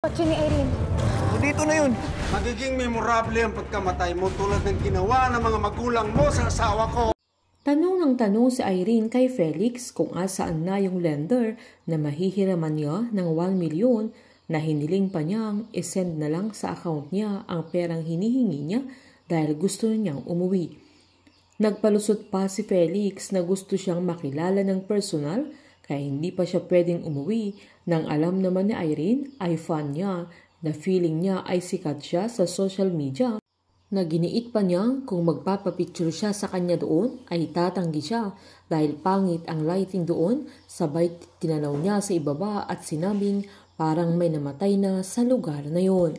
Kotse ni Irene. Dito na yun. Magiging memorable ang pagkamatay mo tulad ng ginawa ng mga magulang mo sa asawa ko. Tanong ng tanong si Irene kay Felix kung asaan na yung lender na mahihiraman niya ng 1 milyon na hiniling pa niyang isend na lang sa account niya ang perang hinihingi niya dahil gusto niyang umuwi. Nagpalusot pa si Felix na gusto siyang makilala ng personal kaya hindi pa siya pwedeng umuwi nang alam naman ni Irene ay fan niya na feeling niya ay sikat siya sa social media na giniit pa niya kung magpapapicture siya sa kanya doon ay tatanggi siya dahil pangit ang lighting doon, sabay tinanaw niya sa ibaba at sinabing parang may namatay na sa lugar na yon.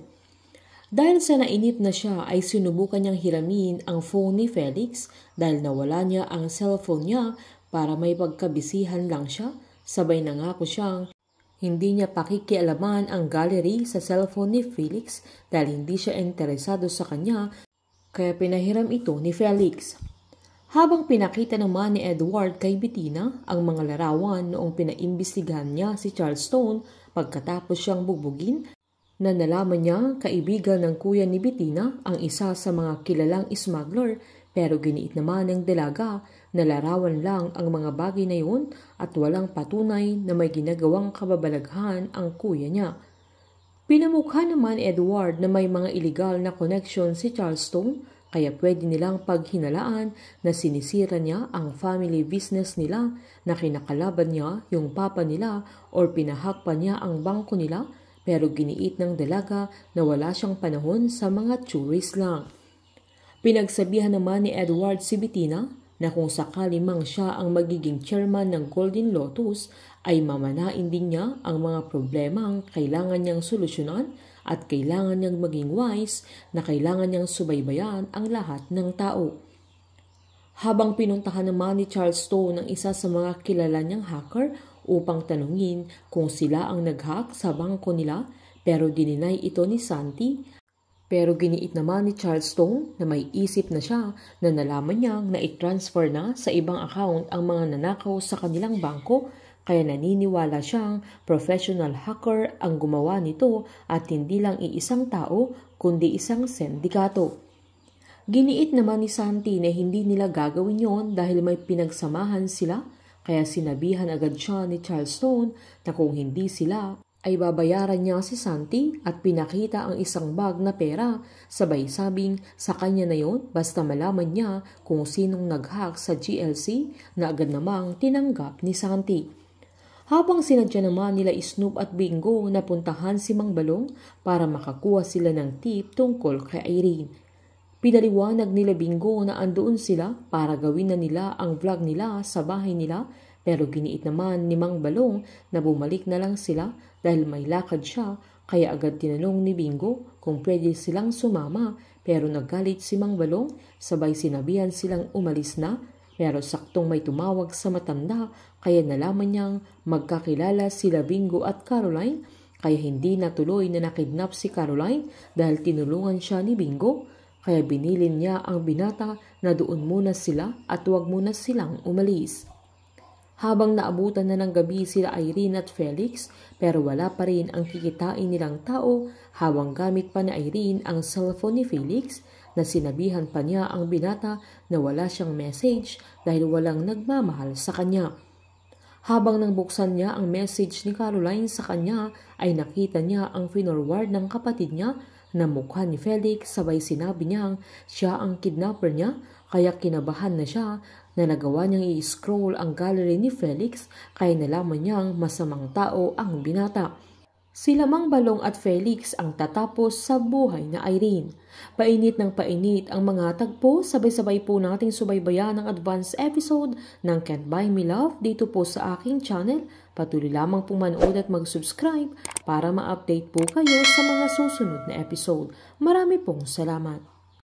Dahil sa nainip na siya ay sinubukan niyang hiramin ang phone ni Felix dahil nawala niya ang cellphone niya para may pagkabisihan lang siya, sabay nangako siyang hindi niya pakikialaman ang gallery sa cellphone ni Felix dahil hindi siya interesado sa kanya kaya pinahiram ito ni Felix. Habang pinakita naman ni Edward kay Bettina ang mga larawan noong pinaimbestigahan niya si Charles Stone pagkatapos siyang bugbugin, na nalaman niya kaibigan ng kuya ni Bettina ang isa sa mga kilalang smuggler pero giniit naman ng dalaga na larawan lang ang mga bagay na yun at walang patunay na may ginagawang kababalaghan ang kuya niya. Pinamukha naman Edward na may mga illegal na connection si Charles Stone kaya pwede nilang paghinalaan na sinisira niya ang family business nila na kinakalaban niya yung papa nila or pinahak pa niya ang bangko nila pero giniit ng dalaga na wala siyang panahon sa mga tourist lang. Pinagsabihan naman ni Edward si Bettina na kung sakali mang siya ang magiging chairman ng Golden Lotus ay mamanain din niya ang mga problemang kailangan niyang solusyonan at kailangan niyang maging wise na kailangan niyang subaybayan ang lahat ng tao. Habang pinuntahan naman ni Charles Stone ang isa sa mga kilala niyang hacker upang tanungin kung sila ang nag-hack sa bangko nila pero dininay ito ni Santi. Pero giniit naman ni Charles Stone na may isip na siya na nalaman niyang na-transfer na sa ibang account ang mga nanakaw sa kanilang bangko kaya naniniwala siyang professional hacker ang gumawa nito at hindi lang iisang tao kundi isang sindikato. Giniit naman ni Santi na hindi nila gagawin yon dahil may pinagsamahan sila kaya sinabihan agad siya ni Charles Stone na kung hindi sila ay babayaran niya si Santi at pinakita ang isang bag na pera, sabay sabing sa kanya na yon basta malaman niya kung sinong nag-hack sa GLC na agad namang tinanggap ni Santi. Habang sinadya naman nila Snoop at Bingo na puntahan si Mang Balong para makakuha sila ng tip tungkol kay Irene. Pinaliwanag nila Bingo na andoon sila para gawin na nila ang vlog nila sa bahay nila pero giniit naman ni Mang Balong na bumalik na lang sila dahil may lakad siya kaya agad tinanong ni Bingo kung pwede silang sumama pero naggalit si Mang Balong sabay sinabihan silang umalis na pero saktong may tumawag sa matanda kaya nalaman niyang magkakilala sila Bingo at Caroline kaya hindi natuloy na nakidnap si Caroline dahil tinulungan siya ni Bingo kaya binilin niya ang binata na doon muna sila at huwag muna silang umalis. Habang naabutan na ng gabi sila Irene at Felix pero wala pa rin ang kikitain nilang tao habang gamit pa ni Irene ang cellphone ni Felix na sinabihan pa niya ang binata na wala siyang message dahil walang nagmamahal sa kanya. Habang nang buksan niya ang message ni Caroline sa kanya ay nakita niya ang finorward ng kapatid niya na mukha ni Felix sabay sinabi niyang siya ang kidnapper niya kaya kinabahan na siya na nagawa niyang i-scroll ang gallery ni Felix kaya nalaman niyang masamang tao ang binata. Sila Mang Balong at Felix ang tatapos sa buhay na Irene. Painit ng painit ang mga tagpo, sabay-sabay po nating subaybayan ang advance episode ng Can't Buy Me Love dito po sa aking channel. Patuloy lamang pong manood at mag-subscribe para ma-update po kayo sa mga susunod na episode. Marami pong salamat.